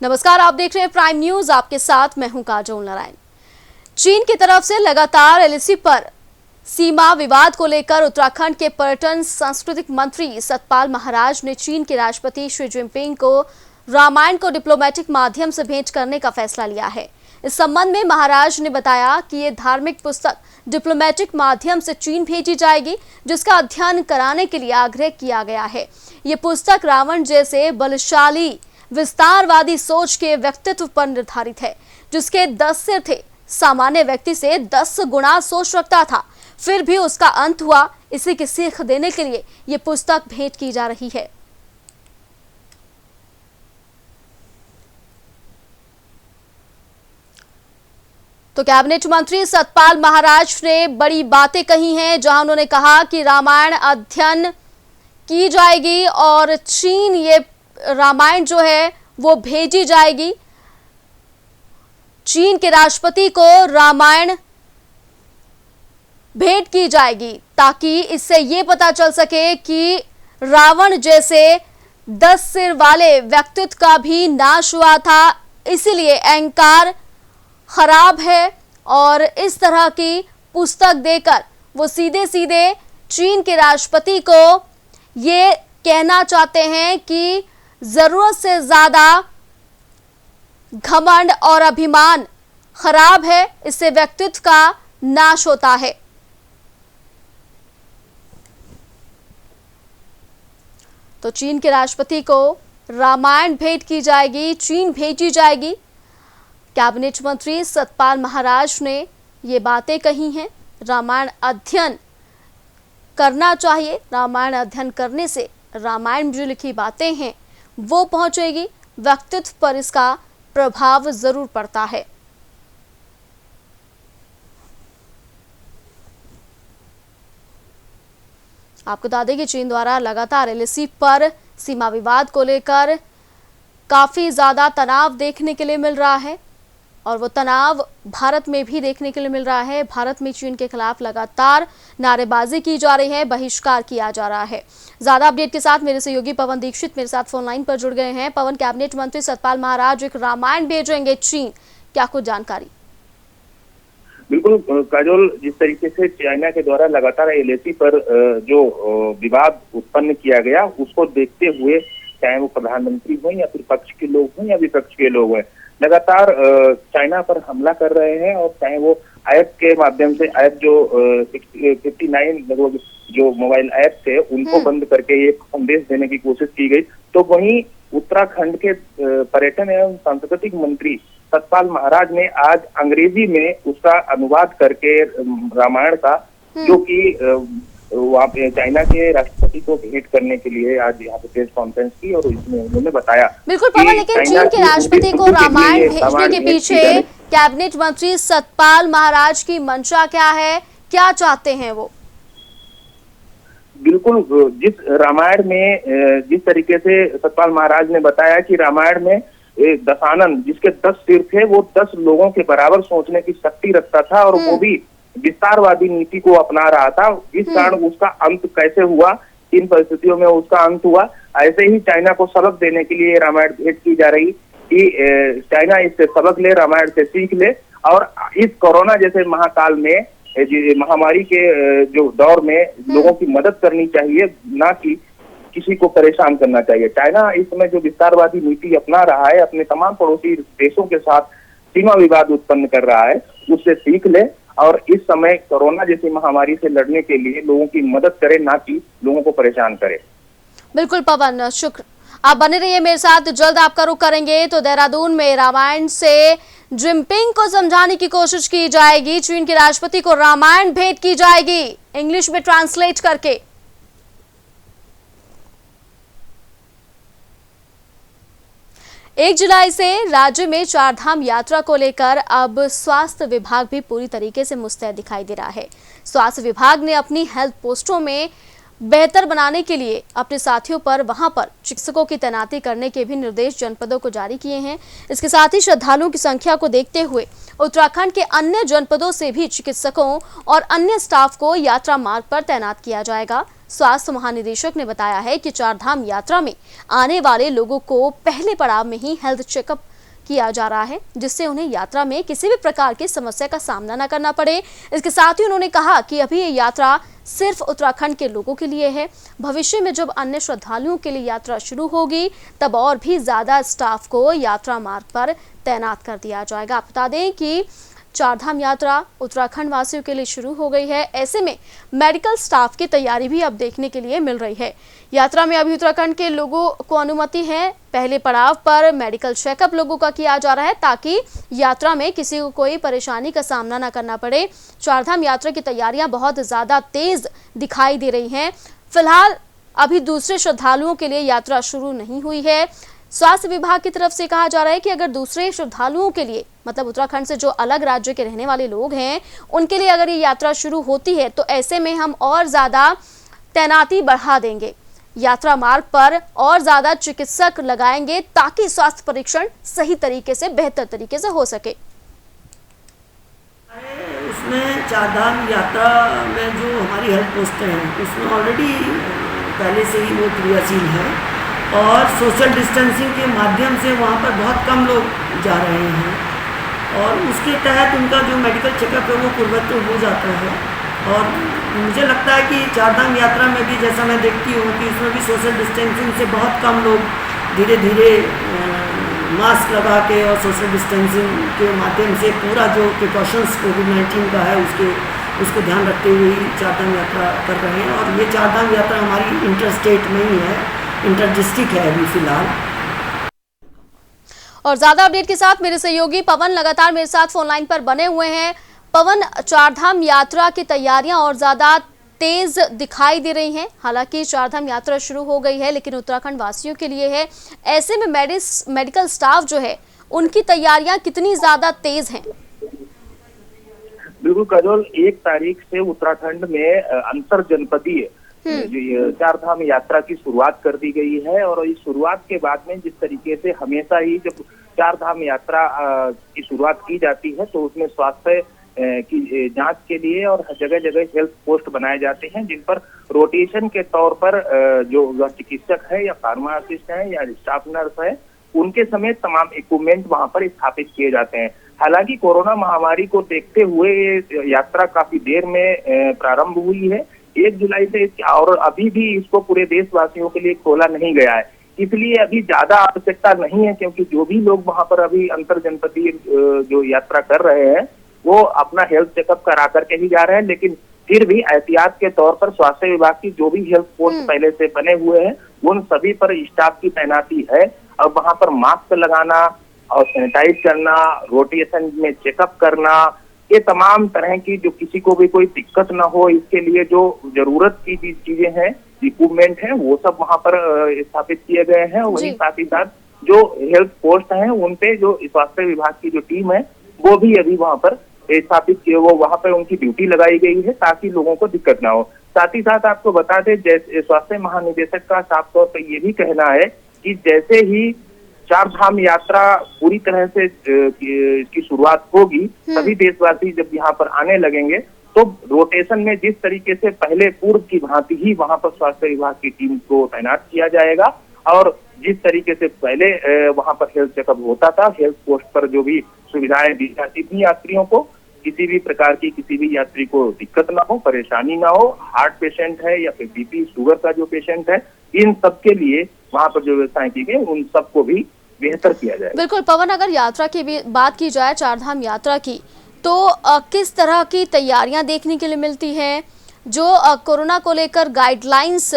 नमस्कार, आप देख रहे हैं प्राइम न्यूज। आपके साथ मैं हूं काजोल नारायण। चीन की तरफ से लगातार एलएसी पर सीमा विवाद को लेकर उत्तराखंड के पर्यटन सांस्कृतिक मंत्री सतपाल महाराज ने चीन के राष्ट्रपति शी जिनपिंग को रामायण को डिप्लोमेटिक माध्यम से भेंट करने का फैसला लिया है। इस संबंध में महाराज ने बताया कि ये धार्मिक पुस्तक डिप्लोमेटिक माध्यम से चीन भेजी जाएगी, जिसका अध्ययन कराने के लिए आग्रह किया गया है। ये पुस्तक रावण जैसे बलशाली विस्तारवादी सोच के व्यक्तित्व पर निर्धारित है, जिसके 10 सिर थे, सामान्य व्यक्ति से 10 गुना सोच रखता था, फिर भी उसका अंत हुआ। इसी की सीख देने के लिए ये पुस्तक भेंट की जा रही है। तो कैबिनेट मंत्री सतपाल महाराज ने बड़ी बातें कही हैं, जहां उन्होंने कहा कि रामायण अध्ययन की जाएगी और चीन ये रामायण जो है वो भेजी जाएगी। चीन के राष्ट्रपति को रामायण भेंट की जाएगी ताकि इससे ये पता चल सके कि रावण जैसे 10 सिर वाले व्यक्तित्व का भी नाश हुआ था, इसीलिए अहंकार खराब है। और इस तरह की पुस्तक देकर वो सीधे सीधे चीन के राष्ट्रपति को ये कहना चाहते हैं कि जरूरत से ज्यादा घमंड और अभिमान खराब है, इससे व्यक्तित्व का नाश होता है। तो चीन के राष्ट्रपति को रामायण भेंट की जाएगी, चीन भेजी जाएगी। कैबिनेट मंत्री सतपाल महाराज ने ये बातें कही हैं। रामायण अध्ययन करना चाहिए, रामायण अध्ययन करने से रामायण में जो लिखी बातें हैं वो पहुंचेगी, व्यक्तित्व पर इसका प्रभाव जरूर पड़ता है। आपको बता दें कि चीन द्वारा लगातार एलएसी पर सीमा विवाद को लेकर काफी ज्यादा तनाव देखने के लिए मिल रहा है और वो तनाव भारत में भी देखने के लिए मिल रहा है। भारत में चीन के खिलाफ लगातार नारेबाजी की जा रही है, बहिष्कार किया जा रहा है। ज्यादा अपडेट के साथ मेरे सहयोगी पवन दीक्षित मेरे साथ फोन लाइन पर जुड़ गए हैं। पवन, कैबिनेट मंत्री सतपाल महाराज एक रामायण भेजेंगे चीन, क्या कुछ जानकारी? बिल्कुल काजोल, जिस तरीके से चाइना के द्वारा लगातार एलएसी पर जो विवाद उत्पन्न किया गया, उसको देखते हुए चाहे वो प्रधानमंत्री हो या फिर पक्ष के लोग हों या विपक्ष के लोग हैं, लगातार चाइना पर हमला कर रहे हैं। और चाहे वो ऐप के माध्यम से ऐप जो 59 लगभग जो मोबाइल ऐप थे उनको बंद करके एक संदेश देने की कोशिश की गई। तो वहीं उत्तराखंड के पर्यटन एवं सांस्कृतिक मंत्री सतपाल महाराज ने आज अंग्रेजी में उसका अनुवाद करके रामायण का, जो कि वहाँ पे चाइना के राष्ट्रपति को भेंट करने के लिए आज यहाँ पे प्रेस कॉन्फ्रेंस की और इसमें उन्होंने बताया। बिल्कुल पवन, लेकिन चीन के राष्ट्रपति को रामायण भेजने के पीछे कैबिनेट मंत्री सतपाल महाराज की मंशा क्या है, क्या चाहते हैं वो? बिल्कुल, जिस रामायण में जिस तरीके से सतपाल महाराज ने बताया कि रामायण में दशानन जिसके 10 सिर थे वो 10 लोगों के बराबर सोचने की शक्ति रखता था और वो भी विस्तारवादी नीति को अपना रहा था। इस कारण उसका अंत कैसे हुआ, इन परिस्थितियों में उसका अंत हुआ। ऐसे ही चाइना को सबक देने के लिए रामायण भेंट की जा रही कि चाइना इससे सबक ले, रामायण से सीख ले और इस कोरोना जैसे महाकाल में, महामारी के जो दौर में लोगों की मदद करनी चाहिए, ना कि किसी को परेशान करना चाहिए। चाइना इस समय जो विस्तारवादी नीति अपना रहा है, अपने तमाम पड़ोसी देशों के साथ सीमा विवाद उत्पन्न कर रहा है, उससे सीख ले और इस समय कोरोना जैसी महामारी से लड़ने के लिए लोगों की मदद करे, ना कि लोगों को परेशान करे। बिल्कुल पवन, शुक्र। आप बने रहिए मेरे साथ, जल्द आपका रुख करेंगे। तो देहरादून में रामायण से जिनपिंग को समझाने की कोशिश की जाएगी, चीन के राष्ट्रपति को रामायण भेंट की जाएगी इंग्लिश में ट्रांसलेट करके। 1 जुलाई से राज्य में चारधाम यात्रा को लेकर अब स्वास्थ्य विभाग भी पूरी तरीके से मुस्तैद दिखाई दे रहा है। स्वास्थ्य विभाग ने अपनी हेल्थ पोस्टों में बेहतर बनाने के लिए अपने साथियों पर वहां पर चिकित्सकों की तैनाती करने के भी निर्देश जनपदों को जारी किए हैं। इसके साथ ही श्रद्धालुओं की संख्या को देखते हुए उत्तराखंड के अन्य जनपदों से भी चिकित्सकों और अन्य स्टाफ को यात्रा मार्ग पर तैनात किया जाएगा। स्वास्थ्य महानिदेशक ने बताया है कि चारधाम यात्रा में आने वाले लोगों को पहले पड़ाव में ही हेल्थ चेकअप किया जा रहा है, जिससे उन्हें यात्रा में किसी भी प्रकार की समस्या का सामना न करना पड़े। इसके साथ ही उन्होंने कहा कि अभी ये यात्रा सिर्फ उत्तराखंड के लोगों के लिए है। भविष्य में जब अन्य श्रद्धालुओं के लिए यात्रा शुरू होगी तब और भी ज्यादा स्टाफ को यात्रा मार्ग पर तैनात कर दिया जाएगा। आप बता दें कि चारधाम यात्रा उत्तराखंड वासियों के लिए शुरू हो गई है। ऐसे में मेडिकल स्टाफ की तैयारी भी अब देखने के लिए मिल रही है। यात्रा में अभी उत्तराखंड के लोगों को अनुमति है। पहले पड़ाव पर मेडिकल चेकअप लोगों का किया जा रहा है ताकि यात्रा में किसी को कोई परेशानी का सामना न करना पड़े। चारधाम यात्रा की तैयारियां बहुत ज्यादा तेज दिखाई दे रही हैं। फिलहाल अभी दूसरे श्रद्धालुओं के लिए यात्रा शुरू नहीं हुई है। स्वास्थ्य विभाग की तरफ से कहा जा रहा है कि अगर दूसरे श्रद्धालुओं के लिए, मतलब उत्तराखंड से जो अलग राज्य के रहने वाले लोग हैं, उनके लिए अगर ये यात्रा शुरू होती है तो ऐसे में हम और ज्यादा तैनाती बढ़ा देंगे। यात्रा मार्ग पर और ज्यादा चिकित्सक लगाएंगे ताकि स्वास्थ्य परीक्षण सही तरीके से, बेहतर तरीके से हो सके। उसमें चारधाम यात्रा में जो हमारी हेल्थ पोस्टें हैं उसमें ऑलरेडी पहले से ही वो क्रियाशील है और सोशल डिस्टेंसिंग के माध्यम से वहाँ पर बहुत कम लोग जा रहे हैं और उसके तहत उनका जो मेडिकल चेकअप है वो पूर्वत्व हो जाता है। और मुझे लगता है कि चारधाम यात्रा में भी जैसा मैं देखती हूँ कि उसमें भी सोशल डिस्टेंसिंग से बहुत कम लोग धीरे धीरे मास्क लगा के और सोशल डिस्टेंसिंग के माध्यम से पूरा जो प्रिकॉशंस कोविड-19 का है उसको ध्यान रखते हुए ही चारधाम यात्रा कर रहे हैं। और ये चारधाम यात्रा हमारी इंटर स्टेट नहीं है, इंटर डिस्ट्रिक्ट है अभी फिलहाल। और ज्यादा अपडेट के साथ मेरे सहयोगी पवन लगातार मेरे साथ फोन लाइन पर बने हुए हैं। पवन, चारधाम यात्रा की तैयारियां और ज्यादा तेज दिखाई दे रही हैं। हालांकि चारधाम यात्रा शुरू हो गई है लेकिन उत्तराखंड वासियों के लिए है। ऐसे में मेडिकल स्टाफ जो है उनकी तैयारियां कितनी ज्यादा तेज हैं? बिल्कुल काजोल, 1 तारीख से उत्तराखंड में अंतर जनपदीय चारधाम यात्रा की शुरुआत कर दी गई है। और इस शुरुआत के बाद में जिस तरीके से हमेशा ही जब चारधाम यात्रा की शुरुआत की जाती है तो उसमें स्वास्थ्य की जांच के लिए और जगह जगह हेल्थ पोस्ट बनाए जाते हैं, जिन पर रोटेशन के तौर पर जो चिकित्सक है या फार्मासिस्ट है या स्टाफ नर्स है उनके समेत तमाम इक्विपमेंट वहां पर स्थापित किए जाते हैं। हालांकि कोरोना महामारी को देखते हुए ये यात्रा काफी देर में प्रारंभ हुई है, 1 जुलाई से, और अभी भी इसको पूरे देशवासियों के लिए खोला नहीं गया है। इसलिए अभी ज्यादा आवश्यकता नहीं है, क्योंकि जो भी लोग वहां पर अभी अंतर जनपदीय जो यात्रा कर रहे हैं वो अपना हेल्थ चेकअप करा करके ही जा रहे हैं। लेकिन फिर भी एहतियात के तौर पर स्वास्थ्य विभाग की जो भी हेल्थ पोस्ट पहले से बने हुए हैं उन सभी पर स्टाफ की तैनाती है। और वहां पर मास्क लगाना और सैनिटाइज करना, रोटेशन में चेकअप करना, ये तमाम तरह की जो किसी को भी कोई दिक्कत ना हो इसके लिए जो जरूरत की चीजें हैं, इक्विपमेंट हैं, वो सब वहां पर स्थापित किए गए हैं। वहीं साथ ही साथ जो हेल्थ पोस्ट हैं उन पे जो स्वास्थ्य विभाग की जो टीम है वो भी अभी वहां पर स्थापित किए, वो वहां पर उनकी ड्यूटी लगाई गई है ताकि लोगों को दिक्कत ना हो। साथ ही साथ आपको बता दें, जैसे स्वास्थ्य महानिदेशक का साफ तौर पर ये भी कहना है कि जैसे ही चारधाम यात्रा पूरी तरह से इसकी शुरुआत होगी सभी देशवासी जब यहाँ पर आने लगेंगे तो रोटेशन में जिस तरीके से पहले पूर्व की भांति ही वहां पर स्वास्थ्य विभाग की टीम को तैनात किया जाएगा। और जिस तरीके से पहले वहां पर हेल्थ चेकअप होता था, हेल्थ पोस्ट पर जो भी सुविधाएं दी जाती थी यात्रियों को, किसी भी प्रकार की किसी भी यात्री को दिक्कत ना हो, परेशानी ना हो, हार्ट पेशेंट है या फिर बीपी शुगर का जो पेशेंट है, इन सब के लिए वहां पर जो व्यवस्थाएं की गई उन सबको भी बेहतर किया जाए। बिल्कुल पवन, अगर यात्रा की भी बात की जाए, चारधाम यात्रा की, तो किस तरह की तैयारियां देखने के लिए मिलती हैं? जो कोरोना को लेकर गाइडलाइंस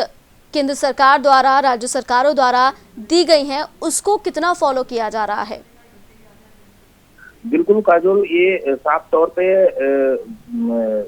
केंद्र सरकार द्वारा, राज्य सरकारों द्वारा दी गई हैं, उसको कितना फॉलो किया जा रहा है? बिल्कुल काजोल, ये साफ तौर पे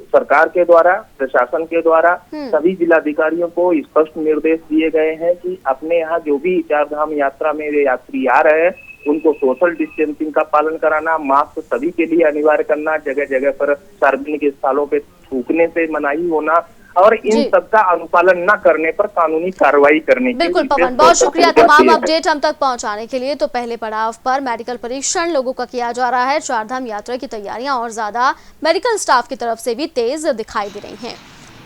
सरकार के द्वारा, प्रशासन के द्वारा सभी जिलाधिकारियों को स्पष्ट निर्देश दिए गए हैं कि अपने यहाँ जो भी चारधाम यात्रा में यात्री आ रहे हैं उनको सोशल डिस्टेंसिंग का पालन कराना, मास्क सभी के लिए अनिवार्य करना, जगह जगह पर सार्वजनिक स्थलों पे थूकने से मनाही होना और इन सब का अनुपालन न करने पर कानूनी कार्रवाई करने की। बिल्कुल पवन, बहुत शुक्रिया तमाम अपडेट हम तक पहुंचाने के लिए। तो पहले पड़ाव पर मेडिकल परीक्षण लोगों का किया जा रहा है। चारधाम यात्रा की तैयारियां और ज्यादा मेडिकल स्टाफ की तरफ से भी तेज दिखाई दे रही हैं।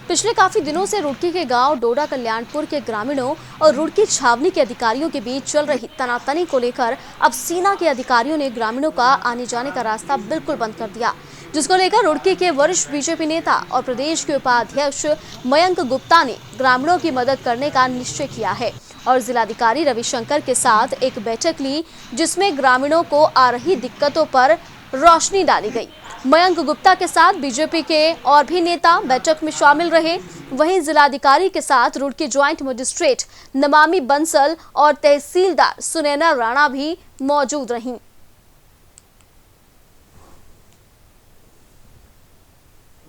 पिछले काफी दिनों से रुड़की के गांव डोडा कल्याणपुर के ग्रामीणों और रुड़की छावनी के अधिकारियों के बीच चल रही तनातनी को लेकर अब सेना के अधिकारियों ने ग्रामीणों का आने जाने का रास्ता बिल्कुल बंद कर दिया, जिसको लेकर रुड़की के वरिष्ठ बीजेपी नेता और प्रदेश के उपाध्यक्ष मयंक गुप्ता ने ग्रामीणों की मदद करने का निश्चय किया है और जिलाधिकारी रविशंकर के साथ एक बैठक ली, जिसमें ग्रामीणों को आ रही दिक्कतों पर रोशनी डाली गई। मयंक गुप्ता के साथ बीजेपी के और भी नेता बैठक में शामिल रहे। वहीं जिलाधिकारी के साथ रुड़की ज्वाइंट मजिस्ट्रेट नमामि बंसल और तहसीलदार सुनैना राणा भी मौजूद रहीं।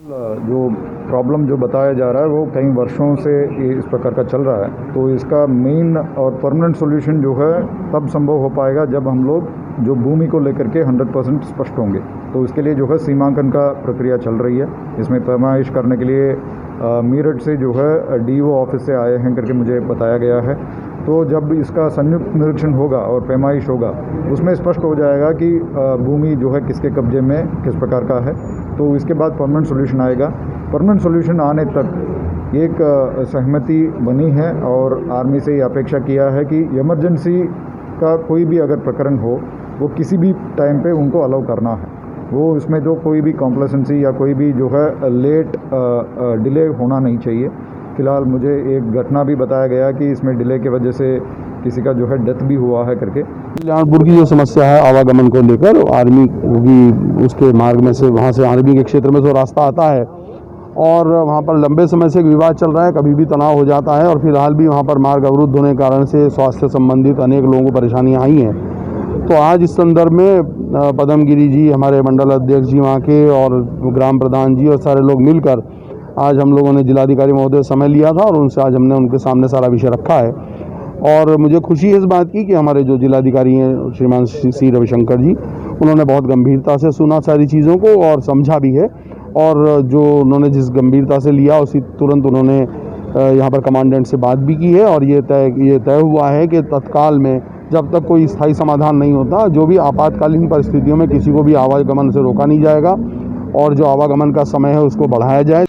जो प्रॉब्लम जो बताया जा रहा है वो कई वर्षों से इस प्रकार का चल रहा है, तो इसका मेन और परमानेंट सॉल्यूशन जो है तब संभव हो पाएगा जब हम लोग जो भूमि को लेकर के 100% स्पष्ट होंगे। तो इसके लिए जो है सीमांकन का प्रक्रिया चल रही है। इसमें पैमाइश करने के लिए मीरठ से जो है डीओ ऑफिस से आए हैं करके मुझे बताया गया है। तो जब इसका संयुक्त निरीक्षण होगा और पैमाइश होगा, उसमें स्पष्ट हो जाएगा कि भूमि जो है किसके कब्जे में किस प्रकार का है। तो इसके बाद परमानेंट सॉल्यूशन आएगा। परमानेंट सॉल्यूशन आने तक एक सहमति बनी है और आर्मी से ये अपेक्षा किया है कि इमरजेंसी का कोई भी अगर प्रकरण हो, वो किसी भी टाइम पे उनको अलाउ करना है। वो इसमें जो कोई भी कॉम्प्लेसेंसी या कोई भी जो है लेट डिले होना नहीं चाहिए। फिलहाल मुझे एक घटना भी बताया गया कि इसमें डिले की वजह से किसी का जो है डेथ भी हुआ है करके। कल्याणपुर की जो समस्या है आवागमन को लेकर, आर्मी की उसके मार्ग में से, वहाँ से आर्मी के क्षेत्र में जो रास्ता आता है और वहाँ पर लंबे समय से एक विवाद चल रहा है, कभी भी तनाव हो जाता है और फिलहाल भी वहाँ पर मार्ग अवरुद्ध होने के कारण से स्वास्थ्य संबंधित अनेक लोगों को परेशानियाँ आई हैं। तो आज इस संदर्भ में पदमगिरी जी, हमारे मंडल अध्यक्ष जी वहाँ के, और ग्राम प्रधान जी और सारे लोग मिलकर आज हम लोगों ने जिलाधिकारी महोदय समय लिया था और उनसे आज हमने उनके सामने सारा विषय रखा है। और मुझे खुशी है इस बात की कि हमारे जो जिलाधिकारी हैं श्रीमान सी रविशंकर जी, उन्होंने बहुत गंभीरता से सुना सारी चीज़ों को और समझा भी है। और जो उन्होंने जिस गंभीरता से लिया उसी तुरंत उन्होंने यहाँ पर कमांडेंट से बात भी की है और ये तय हुआ है कि तत्काल में जब तक कोई स्थायी समाधान नहीं होता, जो भी आपातकालीन परिस्थितियों में किसी को भी आवागमन से रोका नहीं जाएगा और जो आवागमन का समय है उसको बढ़ाया जाए।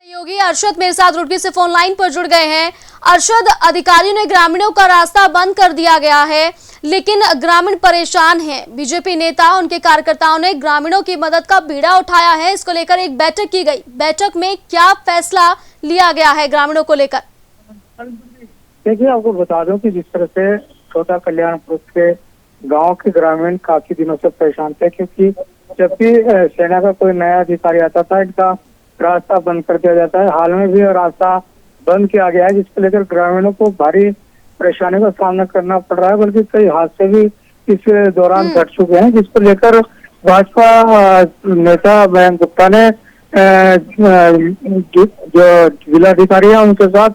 योगी अरशद मेरे साथ रुड़की से फोन लाइन पर जुड़ गए हैं। अरशद, अधिकारियों ने ग्रामीणों का रास्ता बंद कर दिया गया है, लेकिन ग्रामीण परेशान हैं। बीजेपी नेता, उनके कार्यकर्ताओं ने ग्रामीणों की मदद का बीड़ा उठाया है। इसको लेकर एक बैठक की गई। बैठक में क्या फैसला लिया गया है ग्रामीणों को लेकर? देखिए, आपको बता दूं कि जिस तरह से छोटा कल्याणपुर के गांव के ग्रामीण काफी दिनों से परेशान थे, क्योंकि जब भी सेना का कोई नया अधिकारी आता था, इनका रास्ता बंद कर दिया जाता है। हाल में भी रास्ता बंद किया गया है, जिसको लेकर ग्रामीणों को भारी परेशानी का सामना करना पड़ रहा है, बल्कि कई हादसे भी इस दौरान घट चुके हैं, जिसको लेकर भाजपा नेता मयंक गुप्ता ने जो जिलाधिकारी है उनके साथ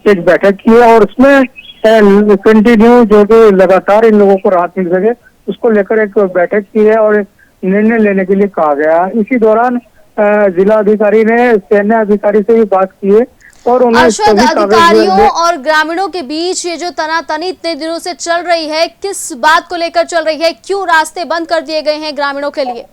एक बैठक की है और उसमें कंटिन्यू जो कि लगातार इन लोगों को राहत मिल सके, उसको लेकर एक बैठक की है और निर्णय लेने के लिए कहा गया। इसी दौरान जिलाधिकारी ने सैन्य अधिकारी से भी बात की है और उन्हें अधिकारियों और ग्रामीणों के बीच ये जो तनातनी इतने दिनों से चल रही है, किस बात को लेकर चल रही है? क्यों रास्ते बंद कर दिए गए हैं ग्रामीणों के लिए?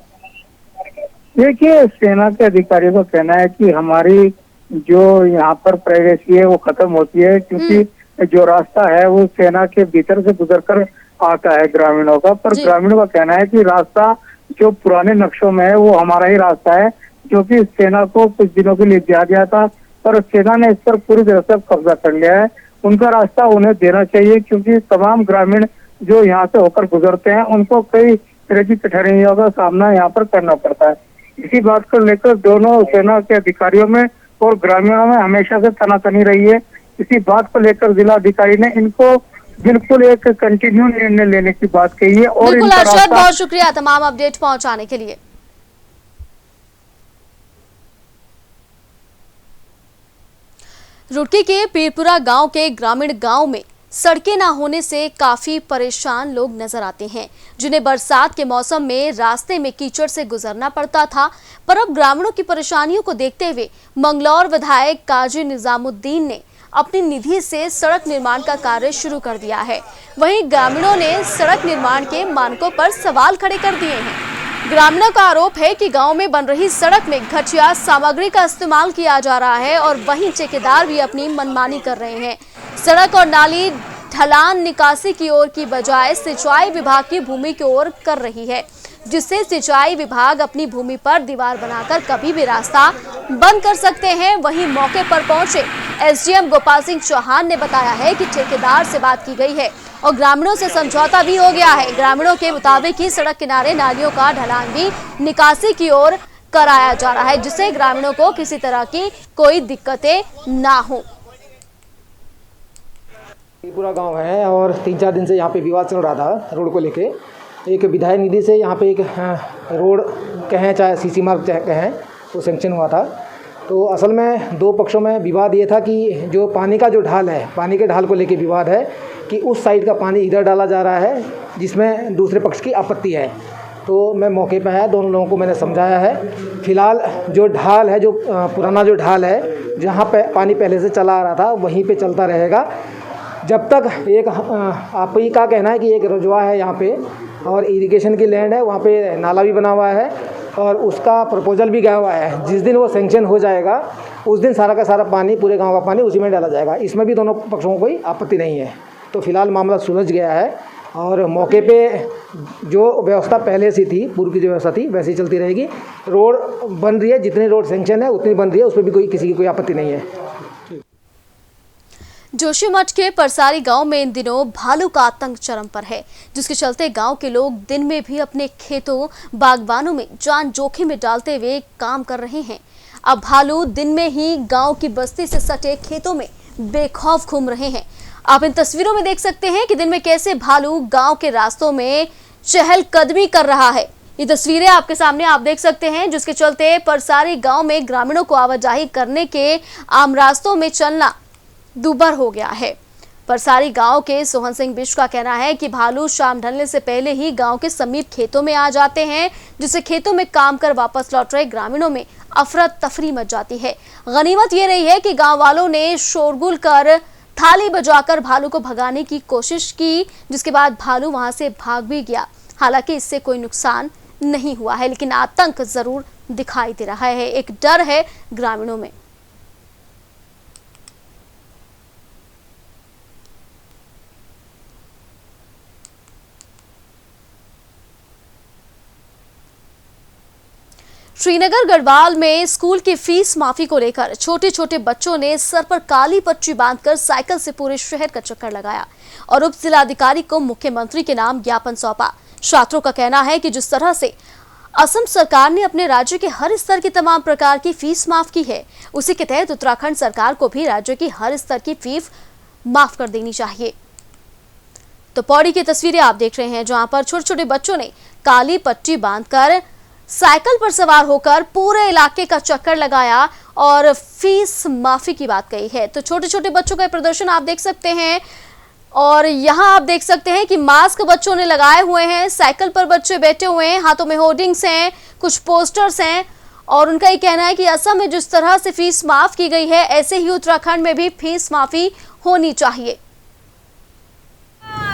देखिए, सेना के अधिकारियों का कहना है कि हमारी जो यहाँ पर प्राइवेसी है वो खत्म होती है, क्योंकि जो रास्ता है वो सेना के भीतर से गुजरकर आता है ग्रामीणों का। पर ग्रामीणों का कहना है कि रास्ता जो पुराने नक्शों में है वो हमारा ही रास्ता है, जो कि सेना को कुछ दिनों के लिए दिया गया था, पर सेना ने इस पर पूरी तरह से कब्जा कर लिया है। उनका रास्ता उन्हें देना चाहिए, क्योंकि तमाम ग्रामीण जो यहाँ से होकर गुजरते हैं उनको कई तरह की कठिनाइयों का सामना यहाँ पर करना पड़ता है। इसी बात को लेकर दोनों सेना के अधिकारियों में और ग्रामीणों में हमेशा से तनातनी रही है। इसी बात को लेकर जिलाधिकारी ने इनको बिल्कुल एक कंटिन्यू निर्णय लेने की बात कही है। और बहुत शुक्रिया तमाम अपडेट पहुंचाने के लिए। रुड़की के पीरपुरा गांव के ग्रामीण गांव में सड़कें न होने से काफी परेशान लोग नजर आते हैं, जिन्हें बरसात के मौसम में रास्ते में कीचड़ से गुजरना पड़ता था। पर अब ग्रामीणों की परेशानियों को देखते हुए मंगलौर विधायक काजी निजामुद्दीन ने अपनी निधि से सड़क निर्माण का कार्य शुरू कर दिया है। वहीं ग्रामीणों ने सड़क निर्माण के मानकों पर सवाल खड़े कर दिए हैं। ग्रामीणों का आरोप है कि गांव में बन रही सड़क में घटिया सामग्री का इस्तेमाल किया जा रहा है और वहीं ठेकेदार भी अपनी मनमानी कर रहे हैं। सड़क और नाली ढलान निकासी की ओर की बजाय सिंचाई विभाग की भूमि की ओर कर रही है, जिससे सिंचाई विभाग अपनी भूमि पर दीवार बनाकर कभी भी रास्ता बंद कर सकते हैं। वहीं मौके पर पहुंचे एसडीएम गोपाल सिंह चौहान ने बताया है कि ठेकेदार से बात की गई है और ग्रामीणों से समझौता भी हो गया है। ग्रामीणों के मुताबिक ही सड़क किनारे नालियों का ढलान भी निकासी की ओर कराया जा रहा है, जिससे ग्रामीणों को किसी तरह की कोई दिक्कतें ना हो। पूरा गांव है और 3-4 दिन से यहाँ पे विवाद चल रहा था रोड को लेके। एक विधायक निधि से यहाँ पे एक रोड कहें चाहे सीसी मार्ग कहें तो सैंक्शन हुआ था। तो असल में दो पक्षों में विवाद ये था कि जो पानी का जो ढाल है, पानी के ढाल को लेके विवाद है कि उस साइड का पानी इधर डाला जा रहा है, जिसमें दूसरे पक्ष की आपत्ति है। तो मैं मौके पर आया, दोनों लोगों को मैंने समझाया है। फिलहाल जो ढाल है, जो पुराना जो ढाल है, जहाँ पे पानी पहले से चला आ रहा था वहीं पे चलता रहेगा जब तक एक आप ही का कहना है कि एक रजवा है यहाँ पे और इरिगेशन की लैंड है, वहाँ पे नाला भी बना हुआ है और उसका प्रपोजल भी गया हुआ है। जिस दिन वो सैंक्शन हो जाएगा उस दिन सारा का सारा पानी, पूरे गांव का पानी उसी में डाला जाएगा। इसमें भी दोनों पक्षों को कोई आपत्ति नहीं है। तो फिलहाल मामला सुलझ गया है और मौके पे जो व्यवस्था पहले से थी, पूर्व की जो व्यवस्था थी वैसी चलती रहेगी। रोड बन रही है, जितनी रोड सैंक्शन है उतनी बन रही है, उस पर भी किसी की कोई आपत्ति नहीं है। जोशीमठ के परसारी गांव में इन दिनों भालू का आतंक चरम पर है, जिसके चलते गांव के लोग दिन में भी अपने खेतों बागबानों में जान जोखिम में डालते हुए काम कर रहे हैं। अब भालू दिन में ही गांव की बस्ती से सटे खेतों में बेखौफ घूम रहे हैं। आप इन तस्वीरों में देख सकते हैं कि दिन में कैसे भालू गांव के रास्तों में चहलकदमी कर रहा है। ये तस्वीरें आपके सामने आप देख सकते हैं, जिसके चलते परसारी गांव में ग्रामीणों को आवाजाही करने के आम रास्तों में चलना दूभर हो गया है। परसारी गांव के सोहन सिंह बिष्ट का कहना है कि भालू शाम ढलने से पहले ही गांव के समीप खेतों में आ जाते हैं, जिससे खेतों में काम कर वापस लौट रहे ग्रामीणों में अफरा तफरी मच जाती है। गनीमत ये रही है कि गांव वालों ने शोरगुल कर थाली बजाकर भालू को भगाने की कोशिश की, जिसके बाद भालू वहां से भाग भी गया। हालांकि इससे कोई नुकसान नहीं हुआ है, लेकिन आतंक जरूर दिखाई दे रहा है। एक डर है ग्रामीणों में। श्रीनगर गढ़वाल में स्कूल की फीस माफी को लेकर छोटे छोटे बच्चों ने सर पर काली पट्टी बांधकर साइकिल से पूरे शहर का चक्कर लगाया और उप जिलाधिकारी को मुख्यमंत्री के नाम ज्ञापन सौंपा। छात्रों का कहना है कि जिस तरह से असम सरकार ने अपने राज्य के हर स्तर की तमाम प्रकार की फीस माफ की है, उसी के तहत उत्तराखंड सरकार को भी राज्य की हर स्तर की फीस माफ कर देनी चाहिए। तो पौड़ी की तस्वीरें आप देख रहे हैं, जहां पर छोटे छोटे बच्चों ने काली पट्टी बांधकर साइकिल पर सवार होकर पूरे इलाके का चक्कर लगाया और फीस माफी की बात कही है। तो छोटे छोटे बच्चों का प्रदर्शन आप देख सकते हैं और यहाँ आप देख सकते हैं कि मास्क बच्चों ने लगाए हुए हैं, साइकिल पर बच्चे बैठे हुए हैं, हाथों में होर्डिंग्स हैं, कुछ पोस्टर्स हैं और उनका ये कहना है कि असम में जिस तरह से फीस माफ की गई है, ऐसे ही उत्तराखंड में भी फीस माफी होनी चाहिए।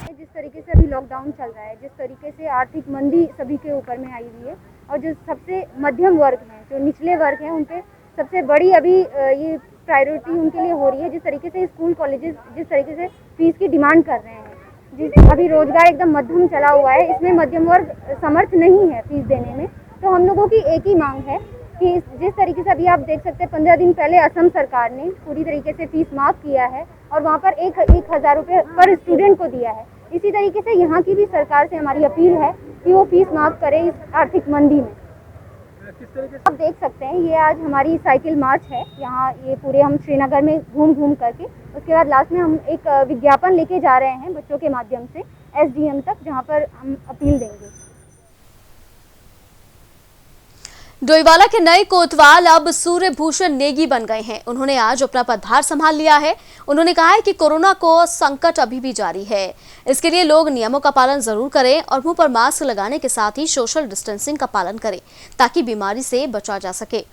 जिस तरीके से अभी लॉकडाउन चल रहा है, जिस तरीके से आर्थिक मंदी सभी के ऊपर में आई हुई है और जो सबसे मध्यम वर्ग हैं, जो निचले वर्ग हैं, उन पे सबसे बड़ी अभी ये प्रायोरिटी उनके लिए हो रही है। जिस तरीके से स्कूल कॉलेजेस जिस तरीके से फीस की डिमांड कर रहे हैं, जिस अभी रोजगार एकदम मध्यम चला हुआ है, इसमें मध्यम वर्ग समर्थ नहीं है फीस देने में। तो हम लोगों की एक ही मांग है कि जिस तरीके से अभी आप देख सकते हैं 15 दिन पहले असम सरकार ने पूरी तरीके से फीस माफ किया है और वहाँ पर 1,000 रुपये पर स्टूडेंट को दिया है। इसी तरीके से यहाँ की भी सरकार से हमारी अपील है कि वो फीस माफ करे इस आर्थिक मंदी में। आप देख सकते हैं ये आज हमारी साइकिल मार्च है, यहाँ ये पूरे हम श्रीनगर में घूम घूम करके उसके बाद लास्ट में हम एक विज्ञापन लेके जा रहे हैं बच्चों के माध्यम से एसडीएम तक, जहाँ पर हम अपील देंगे। डोईवाला के नए कोतवाल अब सूर्यभूषण नेगी बन गए हैं। उन्होंने आज अपना पदभार संभाल लिया है। उन्होंने कहा है कि कोरोना को संकट अभी भी जारी है, इसके लिए लोग नियमों का पालन जरूर करें और मुंह पर मास्क लगाने के साथ ही सोशल डिस्टेंसिंग का पालन करें ताकि बीमारी से बचा जा सके।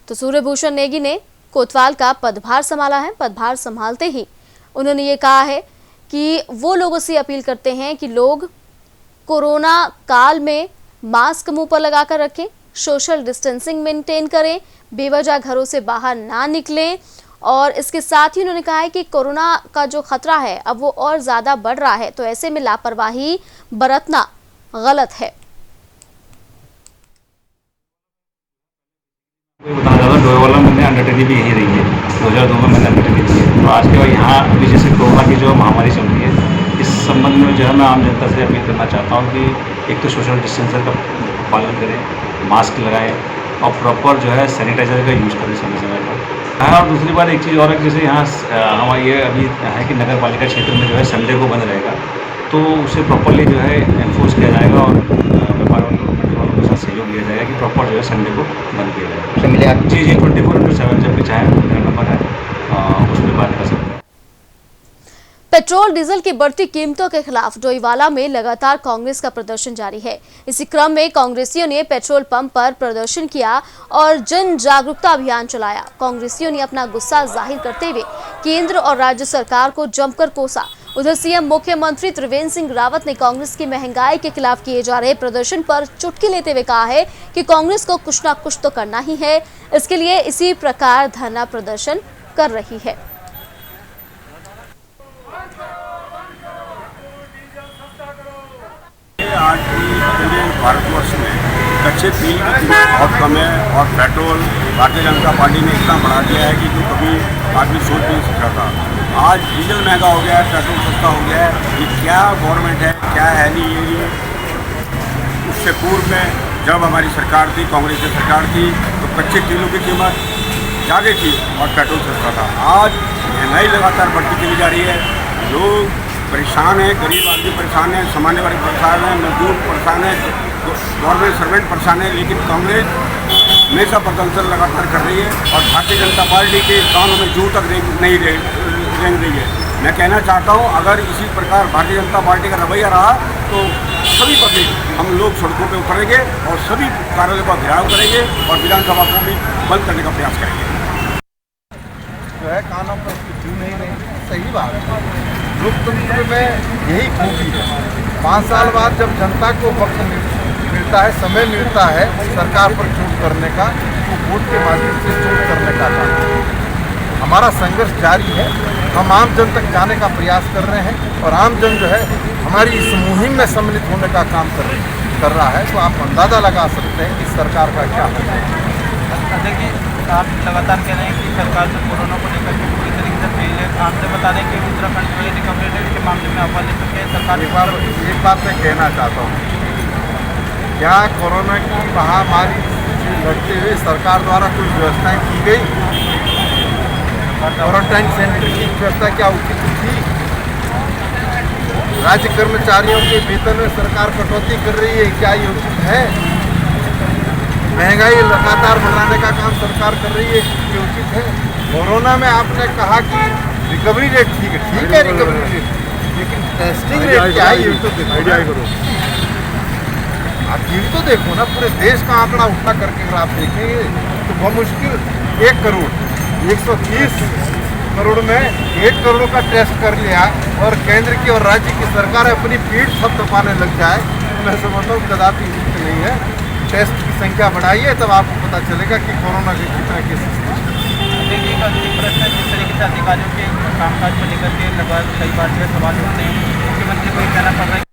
तो सूर्यभूषण नेगी ने कोतवाल का पदभार संभाला है। पदभार संभालते ही उन्होंने ये कहा है कि वो लोगों से अपील करते हैं कि लोग कोरोना काल में मास्क मुंह पर लगाकर रखें, सोशल डिस्टेंसिंग मेंटेन करें, बेवजह घरों से बाहर ना निकलें। और इसके साथ ही उन्होंने कहा है कि कोरोना का जो खतरा है अब वो और ज्यादा बढ़ रहा है, तो ऐसे में लापरवाही बरतना गलत है। बताना चाहता हूँ, डोईवाला मैंने अंडरटेकिंग भी यही रही है, 2002 में मैंने अंडरटेकिंग की है। तो आज के बाद यहाँ अभी जैसे कोरोना की जो महामारी चल रही है, इस संबंध में जो है मैं आम जनता से अपील करना चाहता हूँ कि एक तो सोशल डिस्टेंसर का पालन करें, मास्क लगाएं और प्रॉपर जो है सैनिटाइजर का यूज़ करें समय समय पर। और दूसरी बात एक चीज़ और है, जैसे यहाँ हमारा ये अभी है कि नगर पालिका क्षेत्र में जो है संडे को बंद रहेगा, तो उसे प्रॉपरली जो है एनफोर्स किया जाएगा और व्यापार वालों के साथ सहयोग दिया जाएगा कि प्रॉपर जो है संडे को बंद किया जाएगा। जी 24/7 जब भी चाहें मेरा नंबर है, उस पर बात कर सकते हैं। पेट्रोल डीजल की बढ़ती कीमतों के खिलाफ डोईवाला में लगातार कांग्रेस का प्रदर्शन जारी है। इसी क्रम में कांग्रेसियों ने पेट्रोल पंप पर प्रदर्शन किया और जन जागरूकता अभियान चलाया। कांग्रेसियों ने अपना गुस्सा जाहिर करते हुए केंद्र और राज्य सरकार को जमकर कोसा। उधर सीएम मुख्यमंत्री त्रिवेंद्र सिंह रावत ने कांग्रेस की महंगाई के खिलाफ किए जा रहे प्रदर्शन पर चुटकी लेते हुए कहा है कि कांग्रेस को कुछ न कुछ तो करना ही है, इसके लिए इसी प्रकार धरना प्रदर्शन कर रही है। आज पूरे भारतवर्ष में कच्चे तेल की कीमत बहुत कम है और पेट्रोल भारतीय जनता पार्टी ने इतना बढ़ा दिया है कि जो कभी आदमी सोच नहीं सकता था। आज डीजल महंगा हो गया है, पेट्रोल सस्ता हो गया है। ये क्या गवर्नमेंट है, क्या है नहीं ये। उससे पूर्व में जब हमारी सरकार थी, कांग्रेस की सरकार थी, तो कच्चे तेलों की कीमत ज़्यादा थी और पेट्रोल सस्ता था। आज महंगाई लगातार बढ़ती चली जा रही है, लोग परेशान है, गरीब आदमी परेशान है, सामान्य वर्ग परेशान है, मजदूर परेशान है, गवर्नमेंट सर्वेंट परेशान है। लेकिन कांग्रेस हमेशा प्रदर्शन लगातार कर रही है और भारतीय जनता पार्टी के कानों में जू तक नहीं रेंग रही है। मैं कहना चाहता हूँ, अगर इसी प्रकार भारतीय जनता पार्टी का रवैया रहा तो सभी पब्लिक हम लोग सड़कों पर उतरेंगे और सभी कार्यालयों का घेराव करेंगे और विधानसभा को भी बंद करने का प्रयास करेंगे। जो है कानों पर जू नहीं रही, सही बात है। लोकतंत्र में यही खूबी है। 5 साल बाद जब जनता को वक्त मिलता है, समय मिलता है सरकार पर चोट करने का, तो वोट के माध्यम से चोट करने का काम है। हमारा संघर्ष जारी है, हम आम जन तक जाने का प्रयास कर रहे हैं और आम जन जो है हमारी इस मुहिम में सम्मिलित होने का काम कर रहा है। तो आप अंदाज़ा लगा सकते हैं कि सरकार का क्या है। देखिए, आप लगातार कह रहे हैं कि सरकार जो कोरोना को लेकर के पूरी तरीके से फेल है। आपसे बता दें कि उत्तराखंड में रिकवरी रेट के मामले में अव्वल है, तो क्या सरकार एक बात मैं कहना चाहता हूँ, क्या कोरोना की महामारी से लड़ते हुए सरकार द्वारा कुछ व्यवस्थाएं की गई? क्वारंटाइन सेंटर की व्यवस्था क्या उचित थी? राज्य कर्मचारियों के वेतन में सरकार कटौती कर रही है, क्या ये उचित है? महंगाई लगातार बढ़ाने का काम सरकार कर रही है, ये उचित है? कोरोना में आपने कहा कि रिकवरी रेट ठीक है रिकवरी रेट, लेकिन टेस्टिंग रेट क्या है ये तो देखो। आप ये तो देखो ना, पूरे देश का आंकड़ा उठा करके अगर आप देखेंगे तो बहुत मुश्किल 1 करोड़ 130 करोड़ में 1 करोड़ का टेस्ट कर लिया और केंद्र की और राज्य की सरकार अपनी पीठ थपथपाने लग जाए, तो मैं समझता हूँ कदापि उचित नहीं है। टेस्ट की संख्या बढ़ाइए, तब आपको पता चलेगा कि कोरोना के कितना केसेस। देखिए, प्रश्न जिस तरीके से अधिकारियों के कामकाज को लेकर के लगभग कई बार जो सवाल उठते हैं, मुख्यमंत्री को ये कहना पड़ रहा है।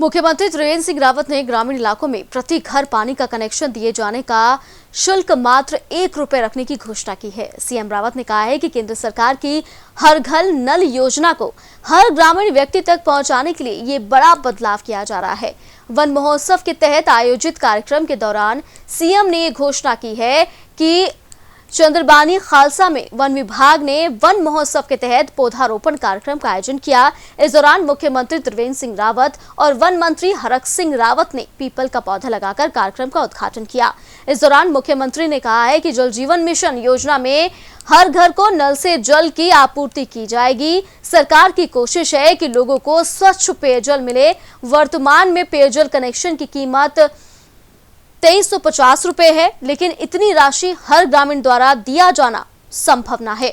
मुख्यमंत्री त्रिवेंद्र सिंह रावत ने ग्रामीण इलाकों में प्रति घर पानी का कनेक्शन दिए जाने का शुल्क मात्र 1 रुपए रखने की घोषणा की है। सीएम रावत ने कहा है कि केंद्र सरकार की हर घर नल योजना को हर ग्रामीण व्यक्ति तक पहुंचाने के लिए ये बड़ा बदलाव किया जा रहा है। वन महोत्सव के तहत आयोजित कार्यक्रम के दौरान सीएम ने ये घोषणा की है कि चंद्रबानी खालसा में वन विभाग ने वन महोत्सव के तहत पौधारोपण कार्यक्रम का आयोजन किया। इस दौरान मुख्यमंत्री त्रिवेंद्र सिंह रावत और वन मंत्री हरक सिंह रावत ने पीपल का पौधा लगाकर कार्यक्रम का उद्घाटन किया। इस दौरान मुख्यमंत्री ने कहा है कि जल जीवन मिशन योजना में हर घर को नल से जल की आपूर्ति की जाएगी। सरकार की कोशिश है कि लोगों को स्वच्छ पेयजल मिले। वर्तमान में पेयजल कनेक्शन की कीमत 2350 रुपए है, लेकिन इतनी राशि हर ग्रामीण द्वारा दिया जाना संभव न है।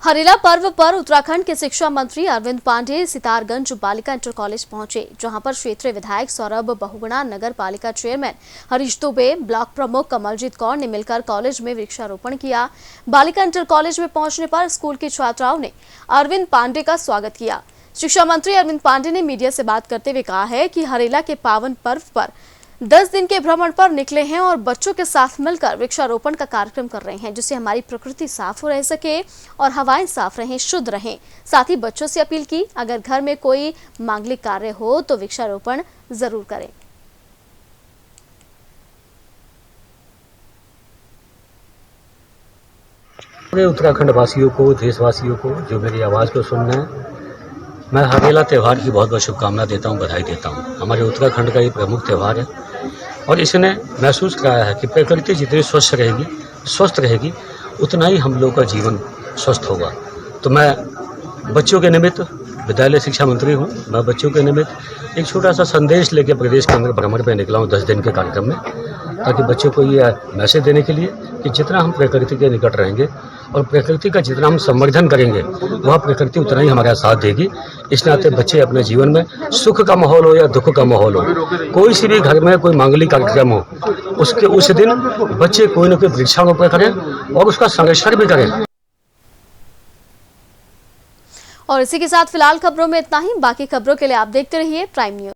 हरेला पर्व पर उत्तराखंड के शिक्षा मंत्री अरविंद पांडे सितारगंज बालिका इंटर कॉलेज पहुंचे, जहां पर क्षेत्रीय विधायक सौरभ बहुगुणा, नगर पालिका चेयरमैन हरीश दुबे, ब्लॉक प्रमुख कमलजीत कौर ने मिलकर कॉलेज में वृक्षारोपण किया। बालिका इंटर कॉलेज में पहुंचने पर स्कूल की छात्राओं ने अरविंद पांडे का स्वागत किया। शिक्षा मंत्री अरविंद पांडे ने मीडिया से बात करते हुए कहा है कि हरेला के पावन पर्व पर 10 दिन के भ्रमण पर निकले हैं और बच्चों के साथ मिलकर वृक्षारोपण का कार्यक्रम कर रहे हैं, जिससे हमारी प्रकृति साफ रह सके और हवाएं साफ रहें, शुद्ध रहें। साथ ही बच्चों से अपील की, अगर घर में कोई मांगलिक कार्य हो तो वृक्षारोपण जरूर करें। पूरे उत्तराखंड वासियों को, देशवासियों को जो मेरी आवाज़ को सुन रहे हैं, मैं हरेला त्यौहार की बहुत बहुत शुभकामना देता हूँ, बधाई देता हूँ। हमारे उत्तराखंड का ये प्रमुख त्यौहार है और इसने महसूस कराया है कि प्रकृति जितनी स्वस्थ रहेगी उतना ही हम लोग का जीवन स्वस्थ होगा। तो मैं बच्चों के निमित्त, विद्यालय शिक्षा मंत्री हूँ, मैं बच्चों के निमित्त एक छोटा सा संदेश लेकर प्रदेश के अंदर भ्रमण पर निकला हूँ 10 दिन के कार्यक्रम में, ताकि बच्चों को ये मैसेज देने के लिए कि जितना हम प्रकृति के निकट रहेंगे और प्रकृति का जितना हम संवर्धन करेंगे वह प्रकृति उतना ही हमारा साथ देगी। इस नाते बच्चे अपने जीवन में सुख का माहौल हो या दुख का माहौल हो, कोई सी भी घर में कोई मांगलिक कार्यक्रम हो, उसके उस दिन बच्चे कोई न कोई वृक्षारोपण करें और उसका संरक्षण भी करें। और इसी के साथ फिलहाल खबरों में इतना ही। बाकी खबरों के लिए आप देखते रहिए प्राइम न्यूज।